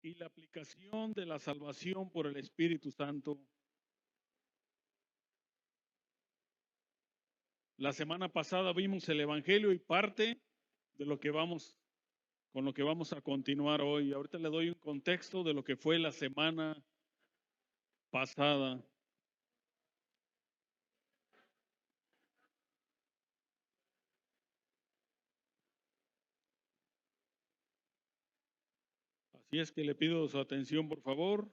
y la aplicación de la salvación por el Espíritu Santo. La semana pasada vimos el Evangelio y parte de lo que con lo que vamos a continuar hoy. Ahorita le doy un contexto de lo que fue la semana pasada. Así es que le pido su atención, por favor.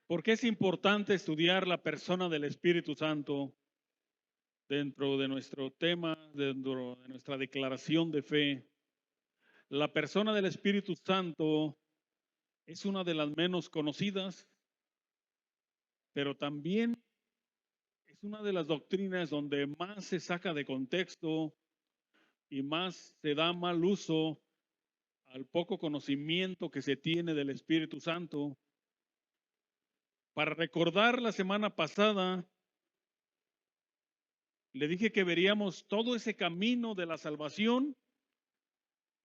¿Por qué es importante estudiar la persona del Espíritu Santo dentro de nuestro tema, dentro de nuestra declaración de fe? La persona del Espíritu Santo es una de las menos conocidas, pero también es una de las doctrinas donde más se saca de contexto y más se da mal uso al poco conocimiento que se tiene del Espíritu Santo. Para recordar la semana pasada, le dije que veríamos todo ese camino de la salvación,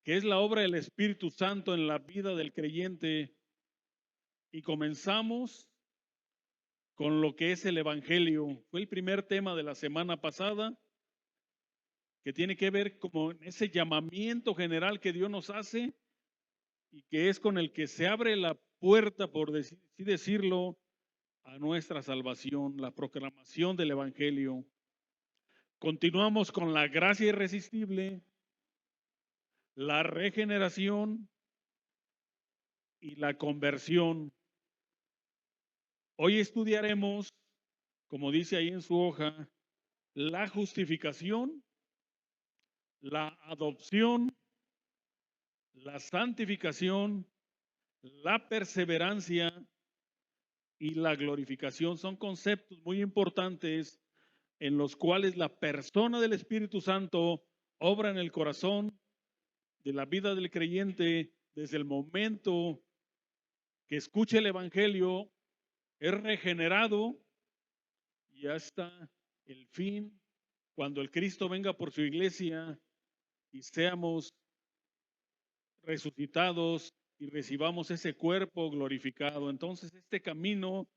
que es la obra del Espíritu Santo en la vida del creyente, y comenzamos con lo que es el Evangelio. Fue el primer tema de la semana pasada, que tiene que ver con ese llamamiento general que Dios nos hace y que es con el que se abre la puerta, por así decirlo, a nuestra salvación, la proclamación del Evangelio. Continuamos con la gracia irresistible, la regeneración y la conversión. Hoy estudiaremos, como dice ahí en su hoja, la justificación, la adopción, la santificación, la perseverancia y la glorificación. Son conceptos muy importantes en los cuales la persona del Espíritu Santo obra en el corazón de la vida del creyente desde el momento que escucha el Evangelio, es regenerado y hasta el fin, cuando el Cristo venga por su iglesia y seamos resucitados y recibamos ese cuerpo glorificado. Entonces, este camino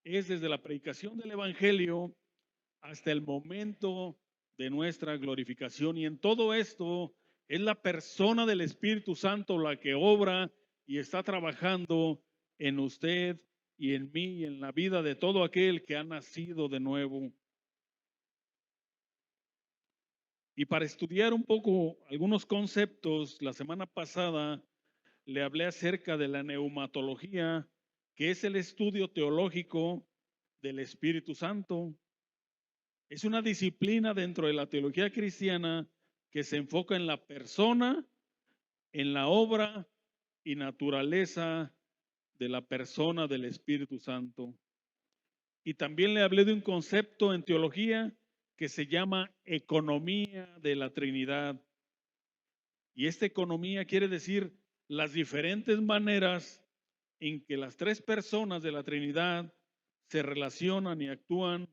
es desde la predicación del Evangelio hasta el momento de nuestra glorificación. Y en todo esto es la persona del Espíritu Santo la que obra y está trabajando en usted y en mí y en la vida de todo aquel que ha nacido de nuevo. Y para estudiar un poco algunos conceptos, la semana pasada le hablé acerca de la neumatología, que es el estudio teológico del Espíritu Santo. Es una disciplina dentro de la teología cristiana que se enfoca en la persona, en la obra y naturaleza de la persona del Espíritu Santo. Y también le hablé de un concepto en teología que se llama economía de la Trinidad. Y esta economía quiere decir las diferentes maneras en que las tres personas de la Trinidad se relacionan y actúan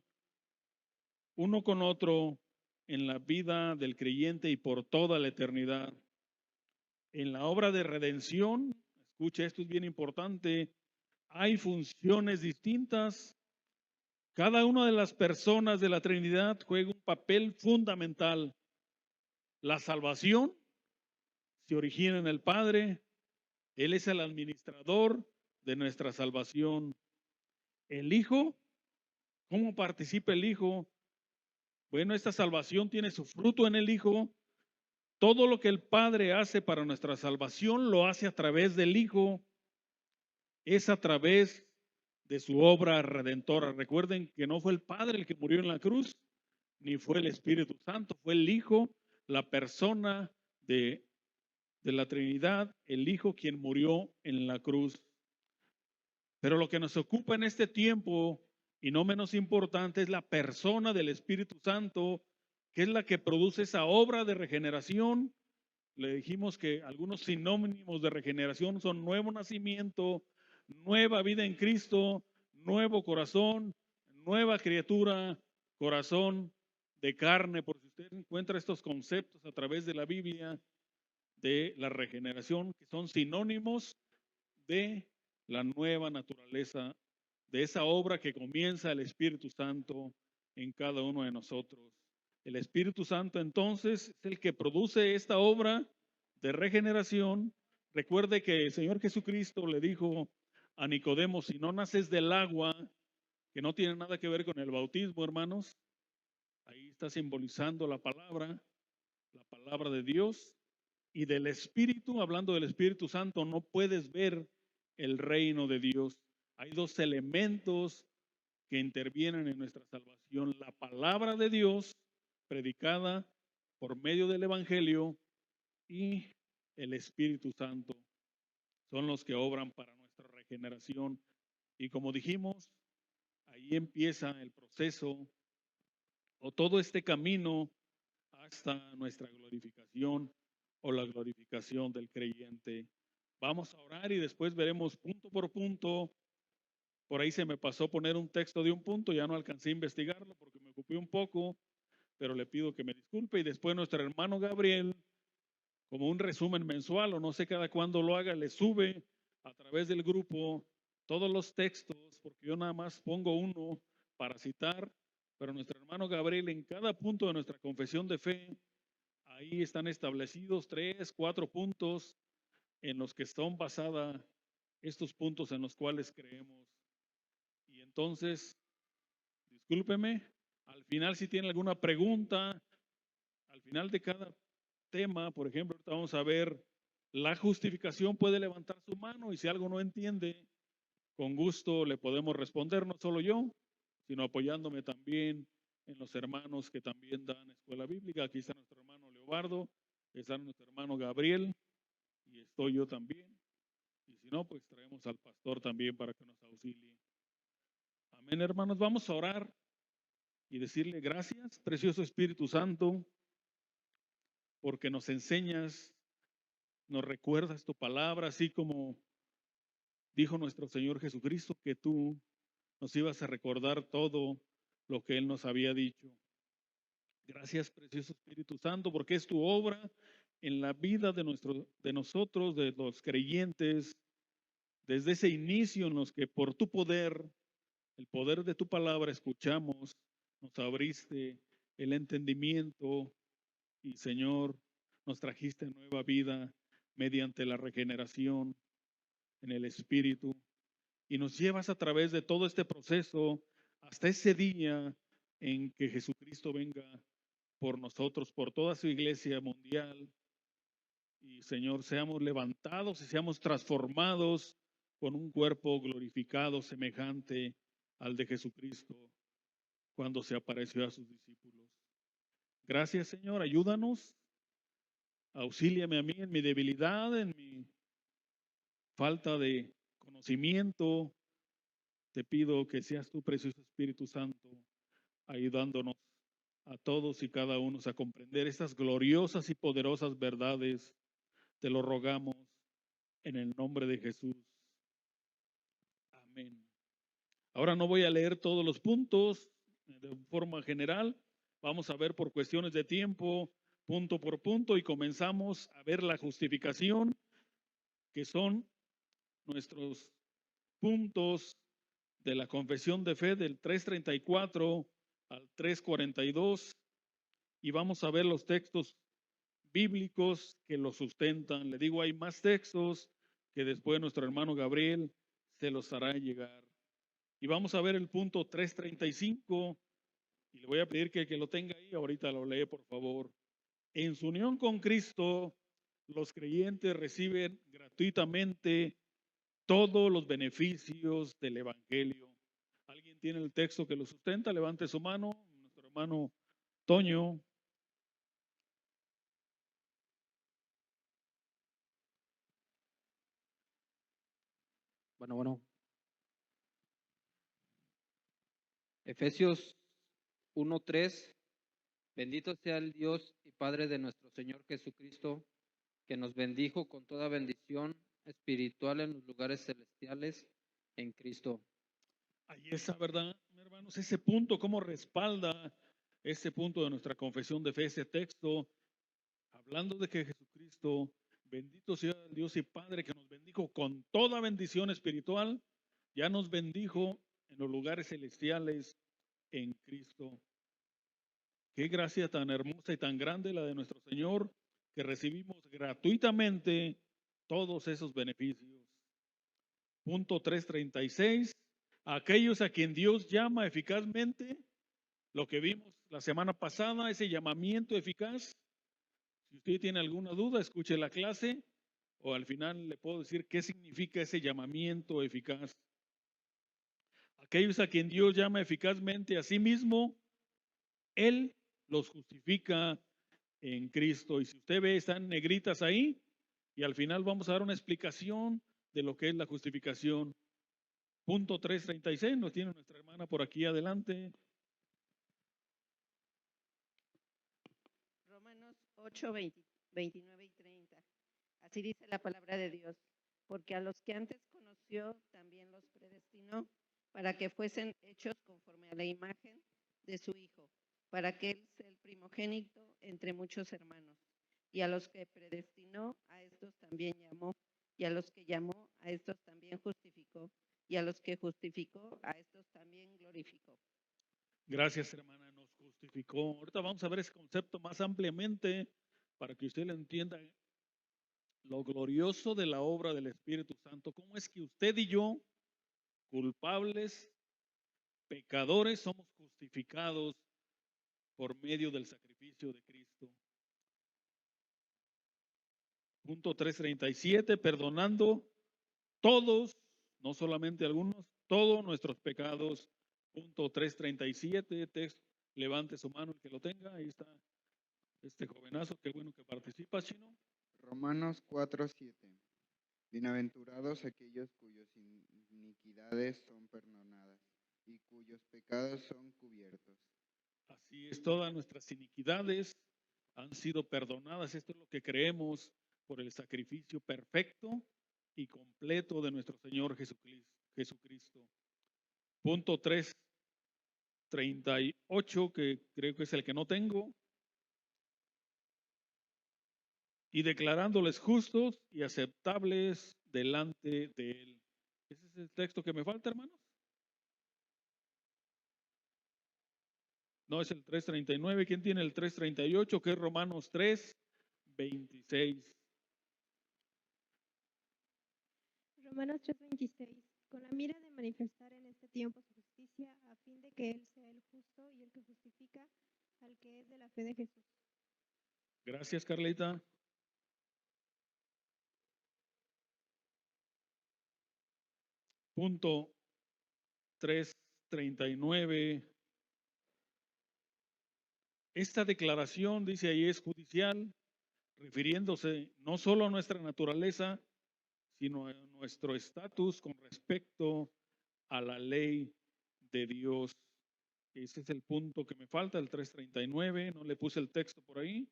uno con otro en la vida del creyente y por toda la eternidad. En la obra de redención, escucha, esto es bien importante, hay funciones distintas. Cada una de las personas de la Trinidad juega un papel fundamental. La salvación se origina en el Padre, Él es el administrador de nuestra salvación. El Hijo, ¿cómo participa el Hijo? Bueno, esta salvación tiene su fruto en el Hijo. Todo lo que el Padre hace para nuestra salvación lo hace a través del Hijo. Es a través de su obra redentora. Recuerden que no fue el Padre el que murió en la cruz, ni fue el Espíritu Santo, fue el Hijo, la persona de la Trinidad, el Hijo quien murió en la cruz. Pero lo que nos ocupa en este tiempo, y no menos importante, es la persona del Espíritu Santo, que es la que produce esa obra de regeneración. Le dijimos que algunos sinónimos de regeneración son nuevo nacimiento, nueva vida en Cristo, nuevo corazón, nueva criatura, corazón de carne, por si usted encuentra estos conceptos a través de la Biblia de la regeneración, que son sinónimos de la nueva naturaleza, de esa obra que comienza el Espíritu Santo en cada uno de nosotros. El Espíritu Santo entonces es el que produce esta obra de regeneración. Recuerde que el Señor Jesucristo le dijo a Nicodemo, si no naces del agua, que no tiene nada que ver con el bautismo, hermanos, ahí está simbolizando la palabra de Dios, y del Espíritu, hablando del Espíritu Santo, no puedes ver el reino de Dios. Hay dos elementos que intervienen en nuestra salvación: la palabra de Dios predicada por medio del Evangelio y el Espíritu Santo. Son los que obran para nuestra regeneración. Y como dijimos, ahí empieza el proceso o todo este camino hasta nuestra glorificación o la glorificación del creyente. Vamos a orar y después veremos punto por punto. Por ahí se me pasó poner un texto de un punto, ya no alcancé a investigarlo porque me ocupé un poco, pero le pido que me disculpe. Y después nuestro hermano Gabriel, como un resumen mensual o no sé cada cuándo lo haga, le sube a través del grupo todos los textos, porque yo nada más pongo uno para citar, pero nuestro hermano Gabriel en cada punto de nuestra confesión de fe, ahí están establecidos 3, 4 puntos en los que son basadas estos puntos en los cuales creemos. Y entonces, discúlpeme, al final si tiene alguna pregunta, al final de cada tema, por ejemplo, ahorita vamos a ver la justificación, puede levantar su mano y si algo no entiende, con gusto le podemos responder, no solo yo, sino apoyándome también en los hermanos que también dan escuela bíblica. Aquí está nuestro hermano Leobardo, está nuestro hermano Gabriel y estoy yo también. Y si no, pues traemos al pastor también para que nos auxilie. Amén, hermanos. Vamos a orar y decirle gracias, precioso Espíritu Santo, porque nos enseñas, nos recuerdas tu palabra, así como dijo nuestro Señor Jesucristo, que tú nos ibas a recordar todo lo que Él nos había dicho. Gracias, precioso Espíritu Santo, porque es tu obra en la vida de nosotros, de los creyentes, desde ese inicio en los que por tu poder, el poder de tu palabra escuchamos, nos abriste el entendimiento y, Señor, nos trajiste nueva vida mediante la regeneración en el Espíritu y nos llevas a través de todo este proceso hasta ese día en que Jesucristo venga por nosotros, por toda su iglesia mundial. Y, Señor, seamos levantados y seamos transformados con un cuerpo glorificado semejante al de Jesucristo cuando se apareció a sus discípulos. Gracias, Señor, ayúdanos, auxíliame a mí en mi debilidad, en mi falta de conocimiento. Te pido que seas tu precioso Espíritu Santo ayudándonos a todos y cada uno a comprender estas gloriosas y poderosas verdades. Te lo rogamos en el nombre de Jesús. Amén. Ahora no voy a leer todos los puntos de forma general. Vamos a ver por cuestiones de tiempo, punto por punto, y comenzamos a ver la justificación, que son nuestros puntos de la confesión de fe del 334 al 342, y vamos a ver los textos bíblicos que lo sustentan. Le digo, hay más textos que después nuestro hermano Gabriel se los hará llegar. Y vamos a ver el punto 335, y le voy a pedir que lo tenga ahí, ahorita lo lee por favor. En su unión con Cristo, los creyentes reciben gratuitamente todos los beneficios del Evangelio. ¿Alguien tiene el texto que lo sustenta? Levante su mano. Nuestro hermano Toño. Bueno. Efesios 1:3. Bendito sea el Dios y Padre de nuestro Señor Jesucristo, que nos bendijo con toda bendición espiritual en los lugares celestiales en Cristo. Ahí está, ¿verdad, mi hermano? hermanos, ese punto, cómo respalda ese punto de nuestra confesión de fe, ese texto, hablando de que Jesucristo, bendito sea el Dios y Padre que nos bendijo con toda bendición espiritual, ya nos bendijo en los lugares celestiales en Cristo. Qué gracia tan hermosa y tan grande la de nuestro Señor, que recibimos gratuitamente todos esos beneficios. Punto 336. Aquellos a quien Dios llama eficazmente, lo que vimos la semana pasada, ese llamamiento eficaz. Si usted tiene alguna duda, escuche la clase o al final le puedo decir qué significa ese llamamiento eficaz. Aquellos a quien Dios llama eficazmente a sí mismo, Él los justifica en Cristo. Y si usted ve, están negritas ahí y al final vamos a dar una explicación de lo que es la justificación. Punto 336, nos tiene nuestra hermana por aquí adelante. Romanos 8, 29 y 30. Así dice la palabra de Dios. Porque a los que antes conoció, también los predestinó para que fuesen hechos conforme a la imagen de su Hijo, para que Él sea el primogénito entre muchos hermanos. Y a los que predestinó, a estos también llamó. Y a los que llamó, a estos también justificó. Y a los que justificó, a estos también glorificó. Gracias, hermana, nos justificó. Ahorita vamos a ver ese concepto más ampliamente para que usted lo entienda. Lo glorioso de la obra del Espíritu Santo. ¿Cómo es que usted y yo, culpables, pecadores, somos justificados por medio del sacrificio de Cristo? Punto 337, perdonando todos, no solamente algunos, todos nuestros pecados. Punto 337, texto, levante su mano el que lo tenga, ahí está este jovenazo, qué bueno que participa, Chino. Romanos 4:7. Bienaventurados aquellos cuyas iniquidades son perdonadas y cuyos pecados son cubiertos. Así es, todas nuestras iniquidades han sido perdonadas, esto es lo que creemos por el sacrificio perfecto y completo de nuestro Señor Jesucristo. Punto 338, que creo que es el que no tengo. Y declarándoles justos y aceptables delante de Él. ¿Ese es el texto que me falta, hermanos? No, es el 339. ¿Quién tiene el 338? Que es Romanos 3:26. Romanos 3:26, con la mira de manifestar en este tiempo su justicia, a fin de que Él sea el justo y el que justifica al que es de la fe de Jesús. Gracias, Carlita. Punto 339. Esta declaración, dice ahí, es judicial, refiriéndose no solo a nuestra naturaleza, sino a nuestro estatus con respecto a la ley de Dios. Ese es el punto que me falta, el 339. No le puse el texto por ahí,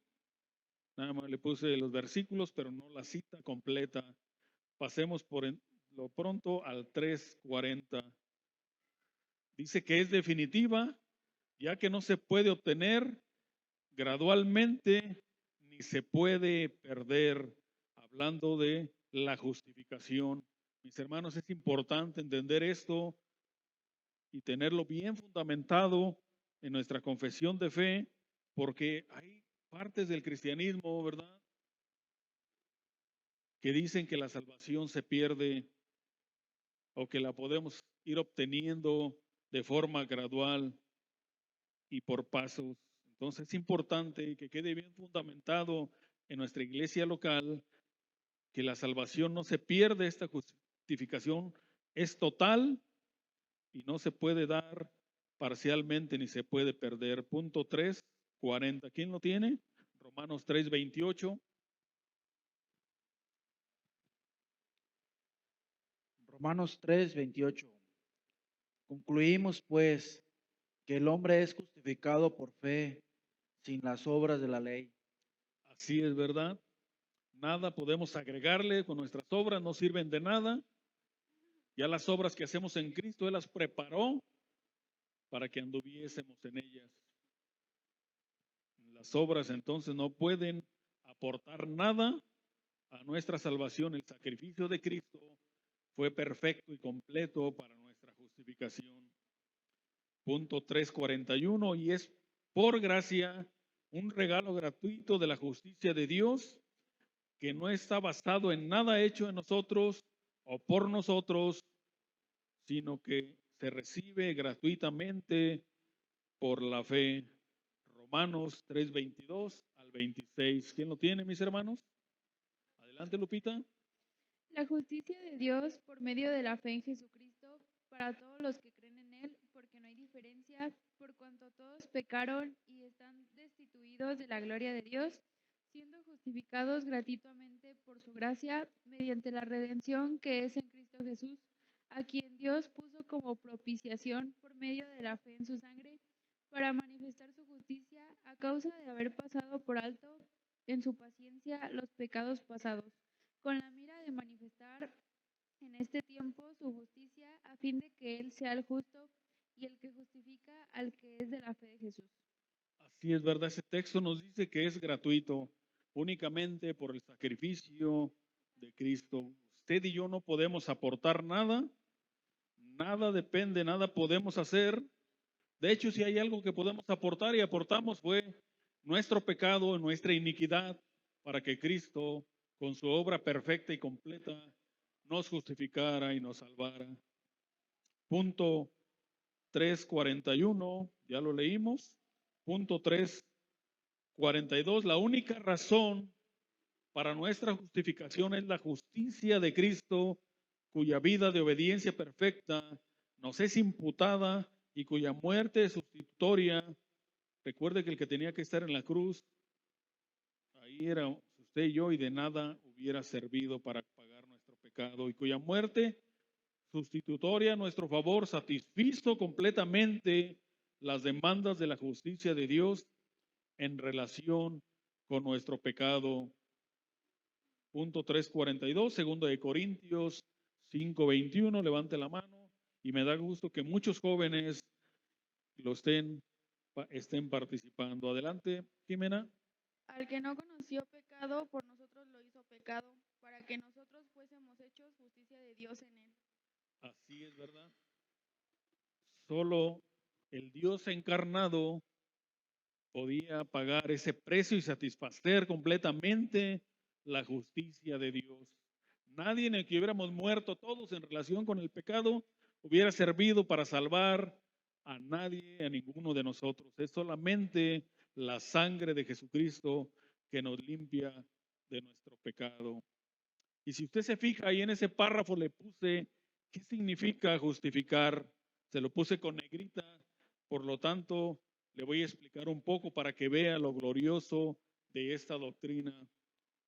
nada más le puse los versículos, pero no la cita completa. Pasemos por lo pronto al 340. Dice que es definitiva, ya que no se puede obtener gradualmente ni se puede perder, hablando de la justificación. Mis hermanos, es importante entender esto y tenerlo bien fundamentado en nuestra confesión de fe, porque hay partes del cristianismo, ¿verdad?, que dicen que la salvación se pierde o que la podemos ir obteniendo de forma gradual y por pasos. Entonces es importante que quede bien fundamentado en nuestra iglesia local que la salvación no se pierde, esta justificación es total y no se puede dar parcialmente ni se puede perder. Punto 340. ¿Quién lo tiene? Romanos 3:28. Romanos 3:28. Concluimos pues que el hombre es justificado por fe sin las obras de la ley. Así es, ¿verdad? Nada podemos agregarle con nuestras obras, no sirven de nada. Ya las obras que hacemos en Cristo, Él las preparó para que anduviésemos en ellas. Las obras entonces no pueden aportar nada a nuestra salvación. El sacrificio de Cristo fue perfecto y completo para nuestra justificación. Punto 341, y es por gracia un regalo gratuito de la justicia de Dios que no está basado en nada hecho en nosotros o por nosotros, sino que se recibe gratuitamente por la fe. Romanos 3:22 al 26. ¿Quién lo tiene, mis hermanos? Adelante, Lupita. La justicia de Dios por medio de la fe en Jesucristo para todos los que creen en Él, porque no hay diferencia, por cuanto todos pecaron y están destituidos de la gloria de Dios, siendo justificados gratuitamente por su gracia mediante la redención que es en Cristo Jesús, a quien Dios puso como propiciación por medio de la fe en su sangre, para manifestar su justicia a causa de haber pasado por alto en su paciencia los pecados pasados, con la mira de manifestar en este tiempo su justicia, a fin de que Él sea el justo y el que justifica al que es de la fe de Jesús. Así es, ¿verdad? Ese texto nos dice que es gratuito únicamente por el sacrificio de Cristo. Usted y yo no podemos aportar nada, nada depende, nada podemos hacer. De hecho, si hay algo que podemos aportar y aportamos fue nuestro pecado, nuestra iniquidad, para que Cristo, con su obra perfecta y completa, nos justificara y nos salvara. Punto 341, ya lo leímos. Punto 342, la única razón para nuestra justificación es la justicia de Cristo, cuya vida de obediencia perfecta nos es imputada y cuya muerte sustitutoria, recuerde que el que tenía que estar en la cruz, ahí era usted y yo, y de nada hubiera servido para pagar nuestro pecado, y cuya muerte sustitutoria a nuestro favor satisfizo completamente las demandas de la justicia de Dios en relación con nuestro pecado. Punto 342, segundo de Corintios 5:21, levante la mano, y me da gusto que muchos jóvenes lo estén participando. Adelante, Jimena. Al que no conoció pecado, por nosotros lo hizo pecado, para que nosotros fuésemos hechos justicia de Dios en Él. Así es, ¿verdad? Solo el Dios encarnado podía pagar ese precio y satisfacer completamente la justicia de Dios. Nadie en el que hubiéramos muerto todos en relación con el pecado hubiera servido para salvar a nadie, a ninguno de nosotros. Es solamente la sangre de Jesucristo que nos limpia de nuestro pecado. Y si usted se fija ahí en ese párrafo le puse, ¿qué significa justificar? Se lo puse con negrita, por lo tanto, le voy a explicar un poco para que vea lo glorioso de esta doctrina.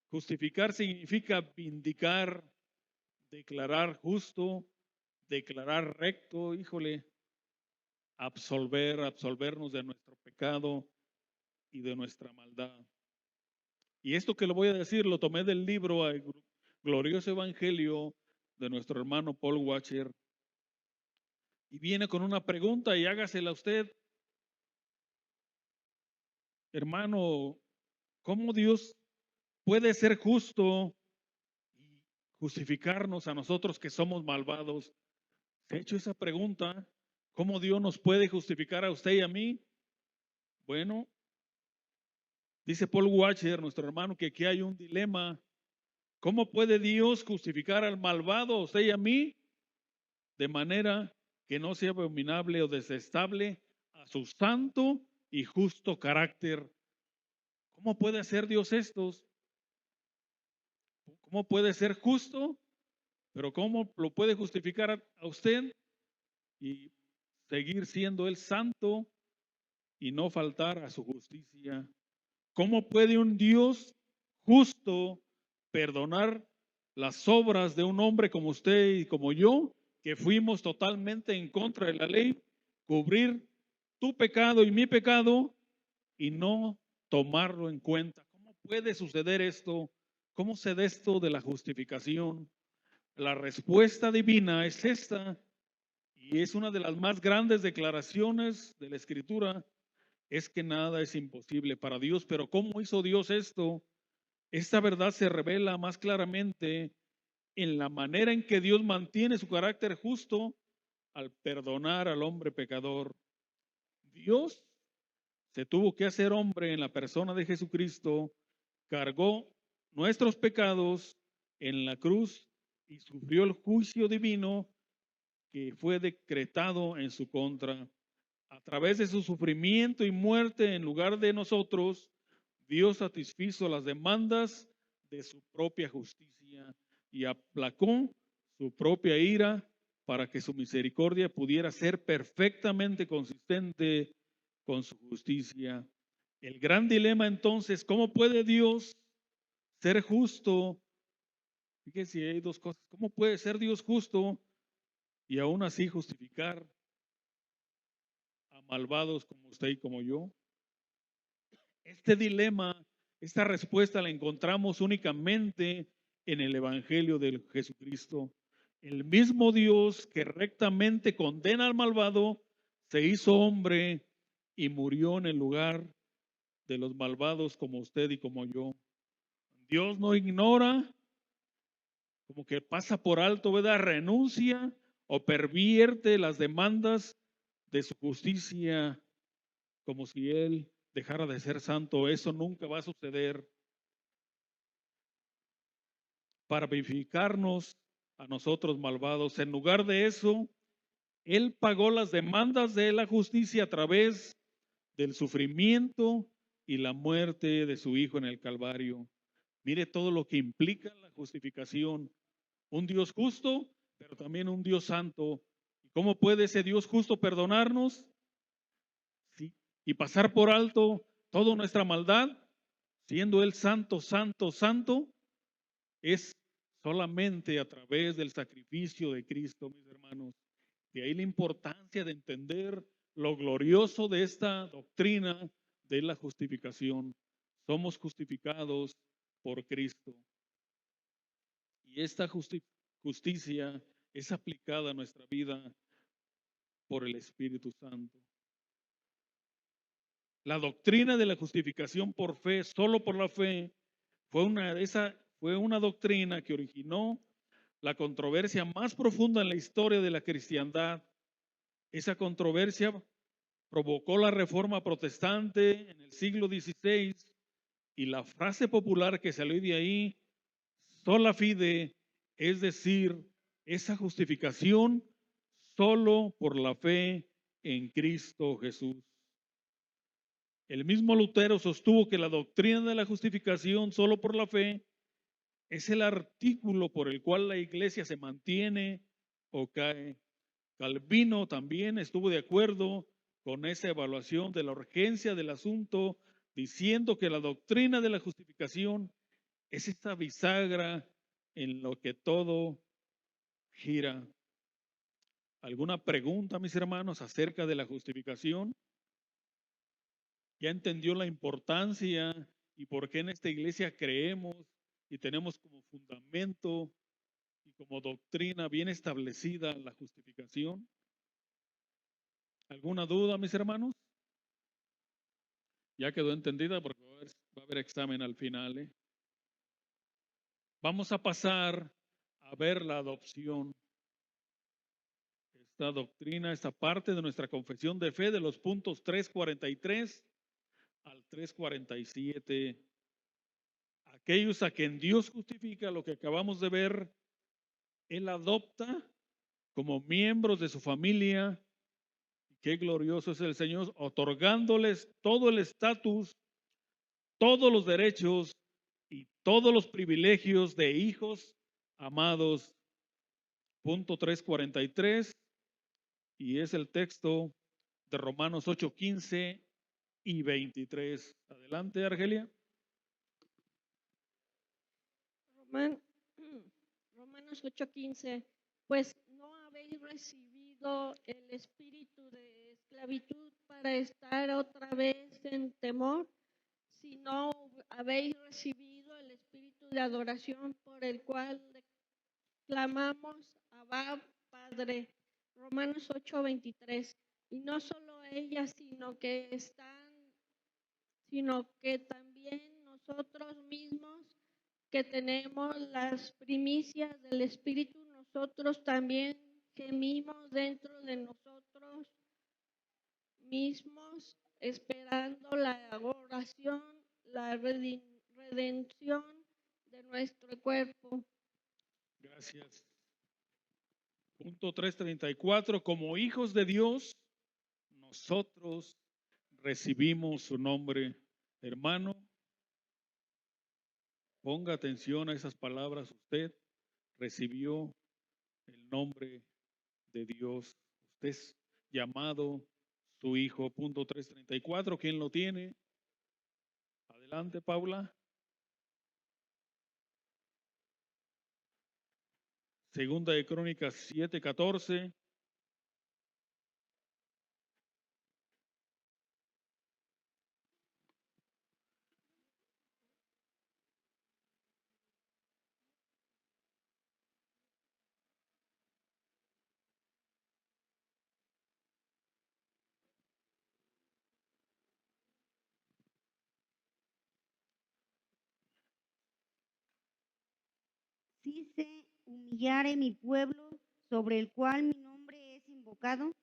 Justificar significa vindicar, declarar justo, declarar recto, híjole, absolvernos de nuestro pecado y de nuestra maldad. Y esto que le voy a decir lo tomé del libro El Glorioso Evangelio de nuestro hermano Paul Washer. Y viene con una pregunta y hágasela a usted. Hermano, ¿cómo Dios puede ser justo y justificarnos a nosotros que somos malvados? ¿Se ha hecho esa pregunta? ¿Cómo Dios nos puede justificar a usted y a mí? Bueno, dice Paul Washer, nuestro hermano, que aquí hay un dilema. ¿Cómo puede Dios justificar al malvado, a usted y a mí, de manera que no sea abominable o detestable a su santo y justo carácter? ¿Cómo puede hacer Dios esto? ¿Cómo puede ser justo? Pero ¿cómo lo puede justificar a usted y seguir siendo Él santo y no faltar a su justicia? ¿Cómo puede un Dios justo perdonar las obras de un hombre como usted y como yo, que fuimos totalmente en contra de la ley, cubrir tu pecado y mi pecado y no tomarlo en cuenta? ¿Cómo puede suceder esto? ¿Cómo se da esto de la justificación? La respuesta divina es esta, y y es una de las más grandes declaraciones de la Escritura, es que nada es imposible para Dios. Pero ¿cómo hizo Dios esto? Esta verdad se revela más claramente en la manera en que Dios mantiene su carácter justo al perdonar al hombre pecador. Dios se tuvo que hacer hombre en la persona de Jesucristo, cargó nuestros pecados en la cruz y sufrió el juicio divino que fue decretado en su contra. A través de su sufrimiento y muerte en lugar de nosotros, Dios satisfizo las demandas de su propia justicia y aplacó su propia ira para que su misericordia pudiera ser perfectamente consistente con su justicia. El gran dilema entonces, ¿cómo puede Dios ser justo? Fíjese, hay dos cosas. ¿Cómo puede ser Dios justo y aún así justificar a malvados como usted y como yo? Este dilema, esta respuesta la encontramos únicamente en el Evangelio de Jesucristo. El mismo Dios que rectamente condena al malvado se hizo hombre y murió en el lugar de los malvados como usted y como yo. Dios no ignora, como que pasa por alto, ¿verdad? Renuncia o pervierte las demandas de su justicia como si Él dejara de ser santo. Eso nunca va a suceder. Para vivificarnos a nosotros malvados. En lugar de eso, Él pagó las demandas de la justicia a través del sufrimiento y la muerte de su Hijo en el Calvario. Mire todo lo que implica la justificación. Un Dios justo, pero también un Dios santo. ¿Y cómo puede ese Dios justo perdonarnos? Sí. Y pasar por alto toda nuestra maldad, siendo Él santo, santo, santo, es solamente a través del sacrificio de Cristo, mis hermanos. De ahí la importancia de entender lo glorioso de esta doctrina de la justificación. Somos justificados por Cristo. Y esta justicia es aplicada a nuestra vida por el Espíritu Santo. La doctrina de la justificación por fe, solo por la fe, fue una doctrina que originó la controversia más profunda en la historia de la cristiandad. Esa controversia provocó la reforma protestante en el siglo XVI y la frase popular que salió de ahí, sola fide, es decir, esa justificación solo por la fe en Cristo Jesús. El mismo Lutero sostuvo que la doctrina de la justificación solo por la fe es el artículo por el cual la iglesia se mantiene o cae. Calvino también estuvo de acuerdo con esa evaluación de la urgencia del asunto, diciendo que la doctrina de la justificación es esta bisagra en lo que todo gira. ¿Alguna pregunta, mis hermanos, acerca de la justificación? ¿Ya entendió la importancia y por qué en esta iglesia creemos y tenemos como fundamento y como doctrina bien establecida la justificación? ¿Alguna duda, mis hermanos? Ya quedó entendida porque va a haber examen al final, ¿eh? Vamos a pasar a ver la adopción. Esta doctrina, esta parte de nuestra confesión de fe de los puntos 343 al 347. Aquellos a quien Dios justifica, lo que acabamos de ver, Él adopta como miembros de su familia. Qué glorioso es el Señor, otorgándoles todo el estatus, todos los derechos y todos los privilegios de hijos amados. Punto 343, y es el texto de Romanos 8:15 y 23. Adelante, Argelia. Romanos 8:15, pues no habéis recibido el espíritu de esclavitud para estar otra vez en temor, sino habéis recibido el espíritu de adoración por el cual clamamos Abba, Padre. Romanos 8:23. Y no solo ellas, sino que también nosotros mismos que tenemos las primicias del Espíritu, nosotros también gemimos dentro de nosotros mismos, esperando la oración, la redención de nuestro cuerpo. Gracias. Punto 334. Como hijos de Dios, nosotros recibimos su nombre. Hermano, ponga atención a esas palabras. Usted recibió el nombre de Dios. Usted es llamado su hijo. Punto 334. ¿Quién lo tiene? Adelante, Paula. Segunda de Crónicas 7:14. Si se humillare mi pueblo, sobre el cual mi nombre es invocado,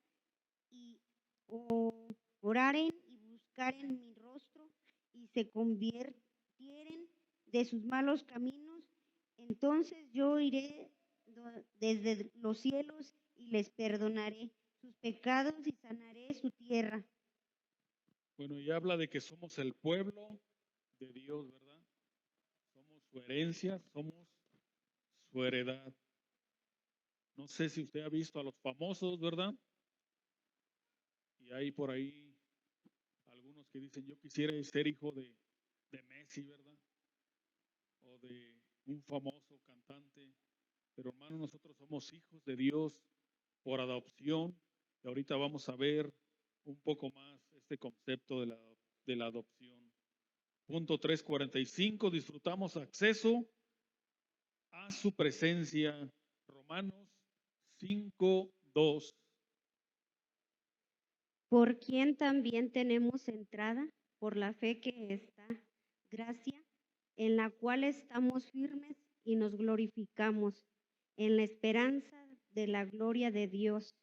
y oraren y buscaren mi rostro, y se convirtieren de sus malos caminos, entonces yo iré desde los cielos y les perdonaré sus pecados y sanaré su tierra. Bueno, y habla de que somos el pueblo de Dios, ¿verdad? Somos su herencia, somos su heredad. No sé si usted ha visto a los famosos, ¿verdad? Y hay por ahí algunos que dicen, yo quisiera ser hijo de Messi, ¿verdad? O de un famoso cantante. Pero hermano, nosotros somos hijos de Dios por adopción. Y ahorita vamos a ver un poco más este concepto de la adopción. Punto 345, disfrutamos acceso a su presencia. Romanos 5:2. Por quien también tenemos entrada por la fe que está, gracia, en la cual estamos firmes y nos glorificamos en la esperanza de la gloria de Dios.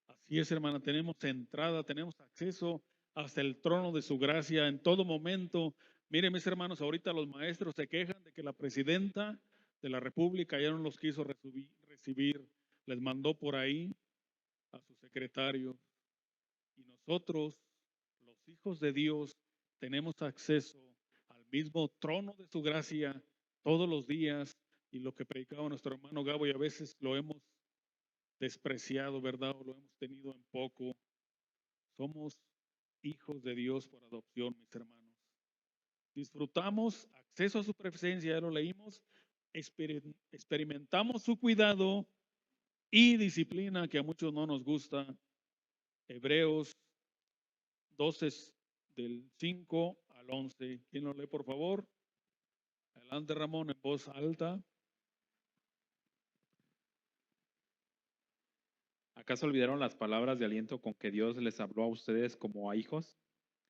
Así es, hermana, tenemos entrada, tenemos acceso hasta el trono de su gracia en todo momento. Miren, mis hermanos, ahorita los maestros se quejan de que la presidenta de la República ya no los quiso recibir. Les mandó por ahí a su secretario. Y nosotros, los hijos de Dios, tenemos acceso al mismo trono de su gracia todos los días. Y lo que predicaba nuestro hermano Gabo, y a veces lo hemos despreciado, ¿verdad? O lo hemos tenido en poco. Somos hijos de Dios por adopción, mis hermanos. Disfrutamos acceso a su presencia, ya lo leímos, experimentamos su cuidado y disciplina que a muchos no nos gusta. Hebreos 12 del 5 al 11. ¿Quién lo lee, por favor? Adelante, Ramón, en voz alta. ¿Acaso olvidaron las palabras de aliento con que Dios les habló a ustedes como a hijos?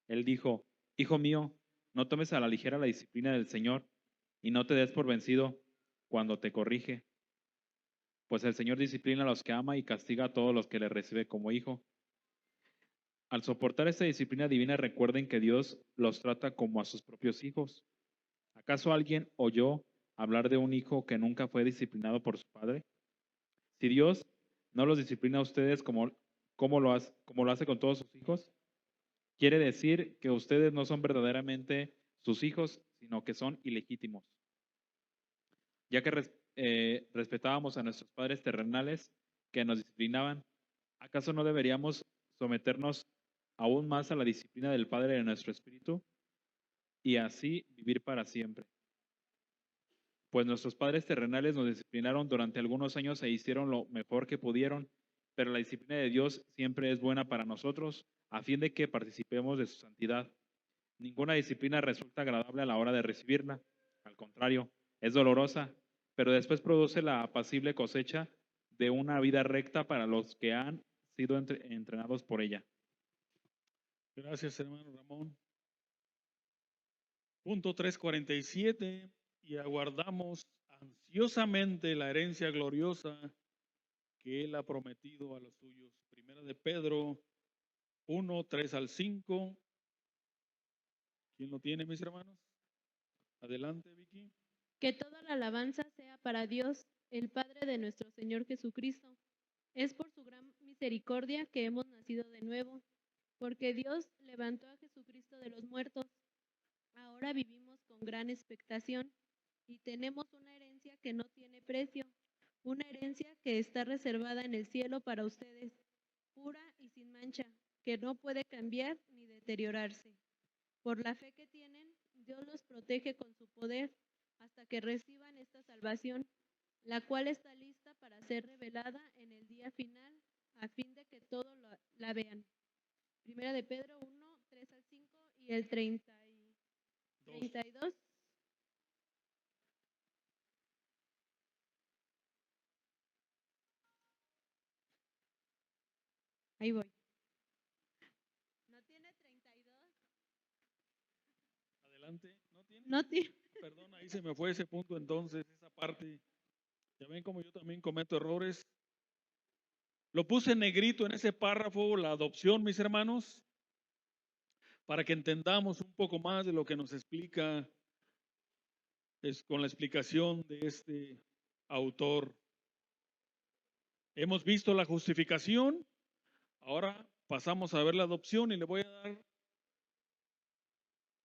Él dijo, Hijo mío, no tomes a la ligera la disciplina del Señor y no te des por vencido cuando te corrige. Pues el Señor disciplina a los que ama y castiga a todos los que le recibe como hijo. Al soportar esta disciplina divina, recuerden que Dios los trata como a sus propios hijos. ¿Acaso alguien oyó hablar de un hijo que nunca fue disciplinado por su padre? Si Dios no los disciplina a ustedes como lo hace con todos sus hijos, quiere decir que ustedes no son verdaderamente sus hijos, sino que son ilegítimos. Ya que respetábamos a nuestros padres terrenales que nos disciplinaban, ¿acaso no deberíamos someternos aún más a la disciplina del Padre de nuestro espíritu y así vivir para siempre? Pues nuestros padres terrenales nos disciplinaron durante algunos años e hicieron lo mejor que pudieron, pero la disciplina de Dios siempre es buena para nosotros, a fin de que participemos de su santidad. Ninguna disciplina resulta agradable a la hora de recibirla. Al contrario, es dolorosa, pero después produce la apacible cosecha de una vida recta para los que han sido entrenados por ella. Gracias, hermano Ramón. Punto 347. Y aguardamos ansiosamente la herencia gloriosa que Él ha prometido a los suyos. Primera de Pedro 1, 3 al 5. ¿Quién lo tiene, mis hermanos? Adelante, Vicky. Que toda la alabanza sea para Dios, el Padre de nuestro Señor Jesucristo. Es por su gran misericordia que hemos nacido de nuevo, porque Dios levantó a Jesucristo de los muertos. Ahora vivimos con gran expectación y tenemos una herencia que no tiene precio, una herencia que está reservada en el cielo para ustedes, pura y sin mancha, que no puede cambiar ni deteriorarse. Por la fe que tienen, Dios los protege con su poder hasta que reciban esta salvación, la cual está lista para ser revelada en el día final, a fin de que todos la vean. Primera de Pedro 1, 3 al 5 y el 32. Ahí voy. ¿No tiene 32? Adelante. ¿No tiene? No tiene. Perdón, ahí se me fue ese punto entonces, esa parte. Ya ven como yo también cometo errores. Lo puse en negrito en ese párrafo, la adopción, mis hermanos, para que entendamos un poco más de lo que nos explica con la explicación de este autor. Hemos visto la justificación, ahora pasamos a ver la adopción y le voy a dar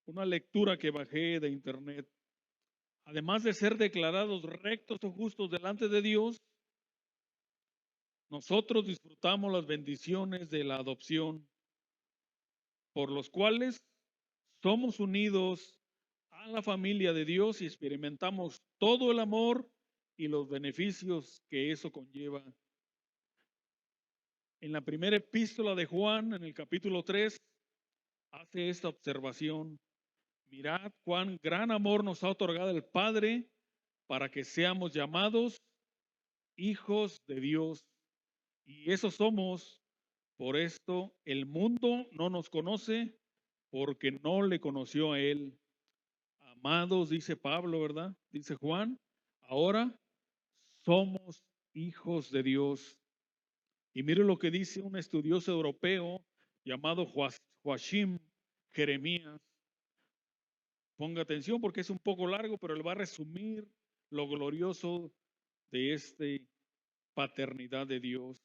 una lectura que bajé de internet. Además de ser declarados rectos o justos delante de Dios, nosotros disfrutamos las bendiciones de la adopción, por los cuales somos unidos a la familia de Dios y experimentamos todo el amor y los beneficios que eso conlleva. En la primera epístola de Juan, en el capítulo 3, hace esta observación. Mirad cuán gran amor nos ha otorgado el Padre para que seamos llamados hijos de Dios. Y eso somos. Por esto el mundo no nos conoce porque no le conoció a Él. Amados, dice Pablo, ¿verdad? Dice Juan, ahora somos hijos de Dios. Y mire lo que dice un estudioso europeo llamado Joachim Jeremías. Ponga atención porque es un poco largo, pero él va a resumir lo glorioso de esta paternidad de Dios.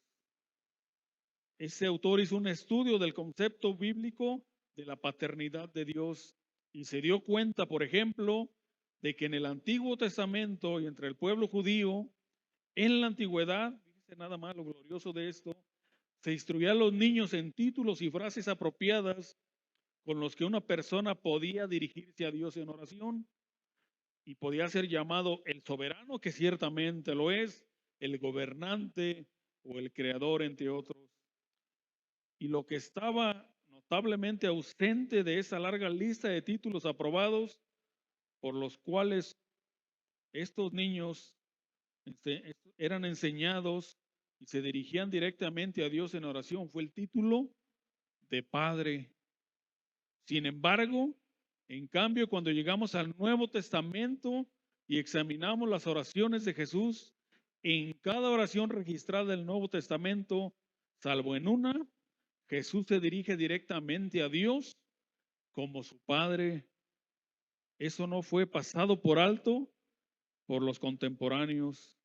Ese autor hizo un estudio del concepto bíblico de la paternidad de Dios y se dio cuenta, por ejemplo, de que en el Antiguo Testamento y entre el pueblo judío, en la antigüedad, fíjense nada más lo glorioso de esto, se instruía a los niños en títulos y frases apropiadas con los que una persona podía dirigirse a Dios en oración y podía ser llamado el soberano, que ciertamente lo es, el gobernante o el creador, entre otros. Y lo que estaba notablemente ausente de esa larga lista de títulos aprobados por los cuales estos niños eran enseñados y se dirigían directamente a Dios en oración fue el título de Padre. Sin embargo, en cambio, cuando llegamos al Nuevo Testamento y examinamos las oraciones de Jesús, en cada oración registrada del Nuevo Testamento, salvo en una, Jesús se dirige directamente a Dios como su Padre. Eso no fue pasado por alto por los contemporáneos.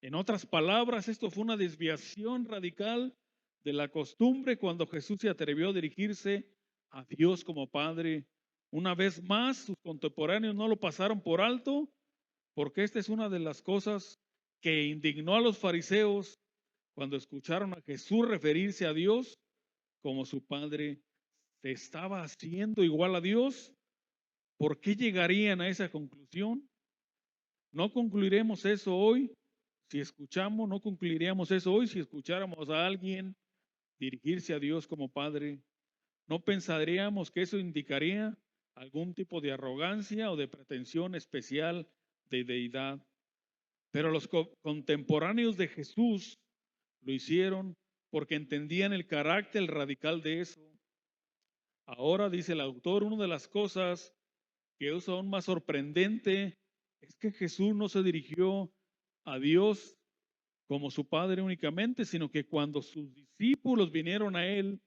En otras palabras, esto fue una desviación radical de la costumbre cuando Jesús se atrevió a dirigirse a Dios como Padre. Una vez más, sus contemporáneos no lo pasaron por alto, porque esta es una de las cosas que indignó a los fariseos cuando escucharon a Jesús referirse a Dios como su Padre. ¿Se estaba haciendo igual a Dios? ¿Por qué llegarían a esa conclusión? No concluiremos eso hoy si escuchamos, no concluiríamos eso hoy si escucháramos a alguien dirigirse a Dios como Padre. No pensaríamos que eso indicaría algún tipo de arrogancia o de pretensión especial de deidad. Pero los contemporáneos de Jesús lo hicieron porque entendían el carácter radical de eso. Ahora, dice el autor, una de las cosas que es aún más sorprendente es que Jesús no se dirigió a Dios como su Padre únicamente, sino que cuando sus discípulos vinieron a Él,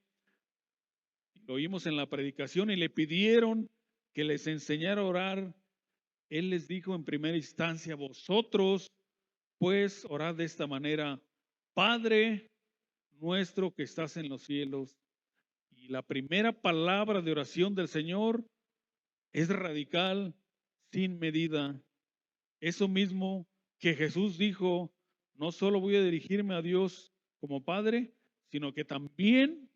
lo oímos en la predicación, y le pidieron que les enseñara a orar, Él les dijo en primera instancia: vosotros pues orad de esta manera: Padre nuestro que estás en los cielos. Y la primera palabra de oración del Señor es radical, sin medida. Eso mismo que Jesús dijo: no solo voy a dirigirme a Dios como Padre, sino que también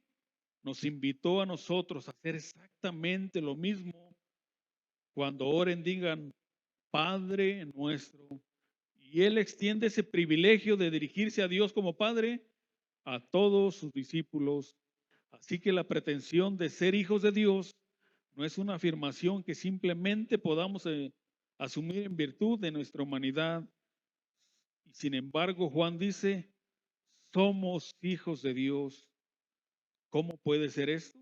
nos invitó a nosotros a hacer exactamente lo mismo. Cuando oren, digan: Padre nuestro. Y Él extiende ese privilegio de dirigirse a Dios como Padre a todos sus discípulos. Así que la pretensión de ser hijos de Dios no es una afirmación que simplemente podamos asumir en virtud de nuestra humanidad. Y sin embargo, Juan dice: somos hijos de Dios. ¿Cómo puede ser esto?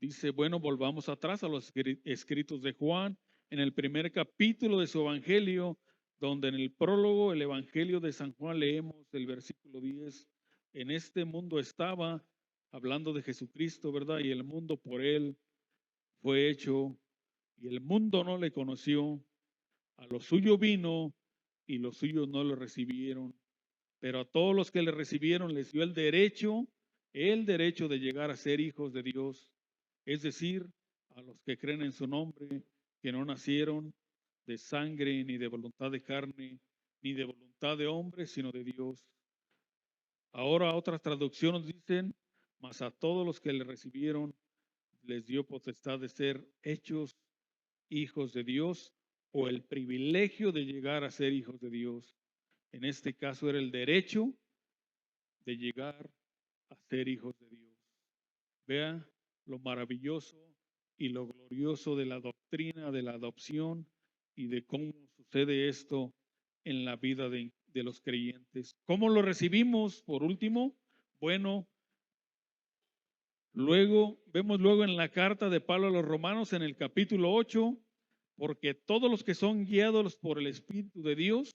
Dice, bueno, volvamos atrás a los escritos de Juan, en el primer capítulo de su evangelio, donde en el prólogo, el evangelio de San Juan, leemos el versículo 10. En este mundo estaba, hablando de Jesucristo, ¿verdad? Y el mundo por Él fue hecho, y el mundo no le conoció. A lo suyo vino, y los suyos no lo recibieron. Pero a todos los que le recibieron les dio el derecho de llegar a ser hijos de Dios. Es decir, a los que creen en su nombre, que no nacieron de sangre, ni de voluntad de carne, ni de voluntad de hombre, sino de Dios. Ahora otras traducciones dicen: mas a todos los que le recibieron les dio potestad de ser hechos hijos de Dios, o el privilegio de llegar a ser hijos de Dios. En este caso era el derecho de llegar a ser hijos de Dios. Vea lo maravilloso y lo glorioso de la doctrina de la adopción y de cómo sucede esto en la vida de los creyentes. ¿Cómo lo recibimos? Por último, bueno, vemos luego en la carta de Pablo a los Romanos en el capítulo 8, porque todos los que son guiados por el Espíritu de Dios,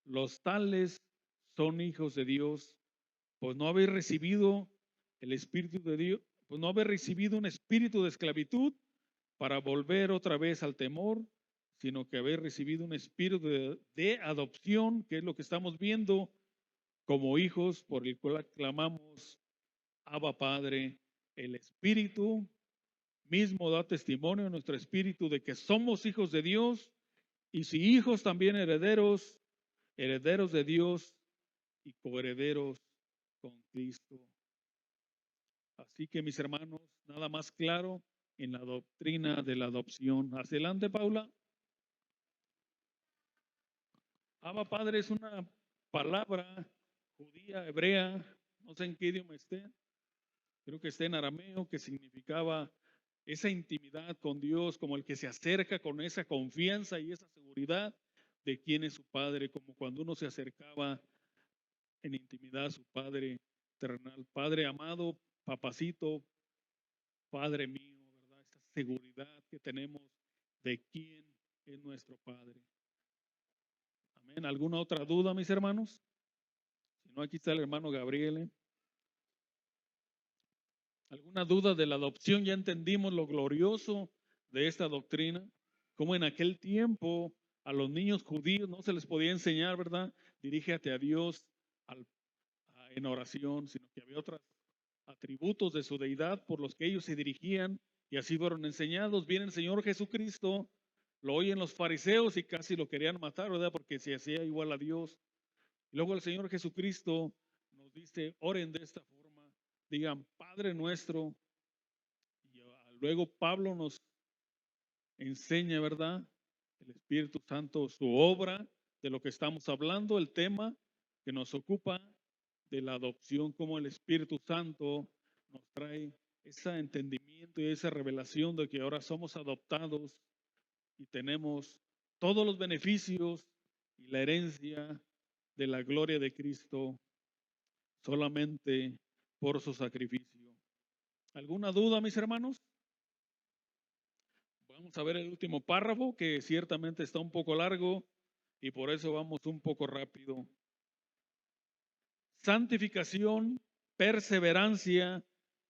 los tales son hijos de Dios. Pues no habéis recibido el Espíritu de Dios, pues no habéis recibido un espíritu de esclavitud para volver otra vez al temor, sino que habéis recibido un espíritu de adopción, que es lo que estamos viendo, como hijos, por el cual clamamos: Abba Padre. El Espíritu mismo da testimonio a nuestro espíritu de que somos hijos de Dios, y si hijos, también herederos, herederos de Dios y coherederos con Cristo. Así que, mis hermanos, nada más claro en la doctrina de la adopción. Adelante, Paula. Abba Padre es una palabra judía, hebrea, no sé en qué idioma esté, creo que está en arameo, que significaba esa intimidad con Dios, como el que se acerca con esa confianza y esa seguridad de quién es su Padre, como cuando uno se acercaba en intimidad a su Padre terrenal. Padre amado, papacito, Padre mío, ¿verdad? Esa seguridad que tenemos de quién es nuestro Padre. Amén. ¿Alguna otra duda, mis hermanos? Si no, aquí está el hermano Gabriel. ¿Alguna duda de la adopción? Ya entendimos lo glorioso de esta doctrina, como en aquel tiempo a los niños judíos no se les podía enseñar, ¿verdad? Dirígete a Dios en oración, sino que había otros atributos de su deidad por los que ellos se dirigían y así fueron enseñados. Viene el Señor Jesucristo, lo oyen los fariseos y casi lo querían matar, ¿verdad? Porque se hacía igual a Dios. Y luego el Señor Jesucristo nos dice: oren de esta forma, digan Padre nuestro. Y luego Pablo nos enseña, ¿verdad? El Espíritu Santo, su obra, de lo que estamos hablando, el tema que nos ocupa de la adopción, como el Espíritu Santo nos trae ese entendimiento y esa revelación de que ahora somos adoptados y tenemos todos los beneficios y la herencia de la gloria de Cristo solamente por su sacrificio. ¿Alguna duda, mis hermanos? Vamos a ver el último párrafo, que ciertamente está un poco largo y por eso vamos un poco rápido. Santificación, perseverancia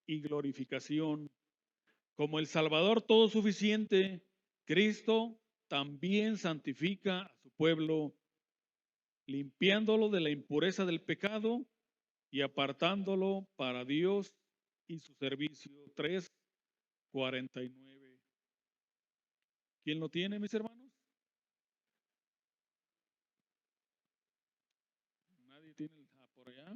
y glorificación. Como el Salvador todo suficiente, Cristo también santifica a su pueblo, limpiándolo de la impureza del pecado y apartándolo para Dios y su servicio. 3:49. ¿Quién lo tiene, mis hermanos? Nadie tiene por allá.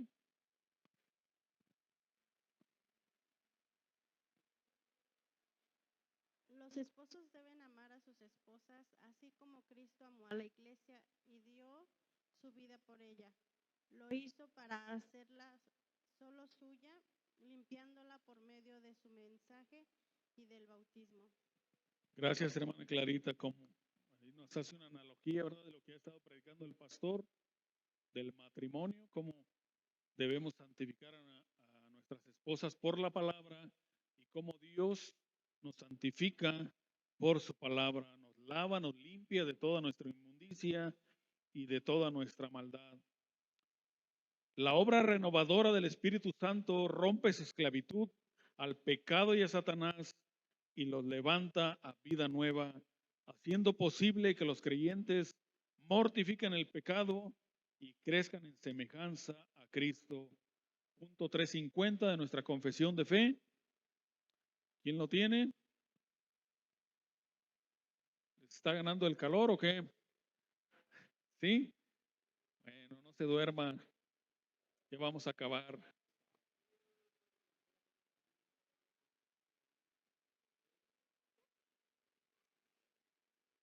Los esposos deben amar a sus esposas, así como Cristo amó a la iglesia y dio su vida por ella. Lo hizo para hacerla solo suya, limpiándola por medio de su mensaje y del bautismo. Gracias, hermana Clarita. Como ahí nos hace una analogía, ¿verdad?, de lo que ha estado predicando el pastor del matrimonio, cómo debemos santificar a nuestras esposas por la palabra y cómo Dios nos santifica por su palabra, nos lava, nos limpia de toda nuestra inmundicia y de toda nuestra maldad. La obra renovadora del Espíritu Santo rompe su esclavitud al pecado y a Satanás y los levanta a vida nueva, haciendo posible que los creyentes mortifiquen el pecado y crezcan en semejanza a Cristo. Punto 350 de nuestra confesión de fe. ¿Quién lo tiene? ¿Está ganando el calor o qué? ¿Sí? Bueno, no se duerma. Ya vamos a acabar.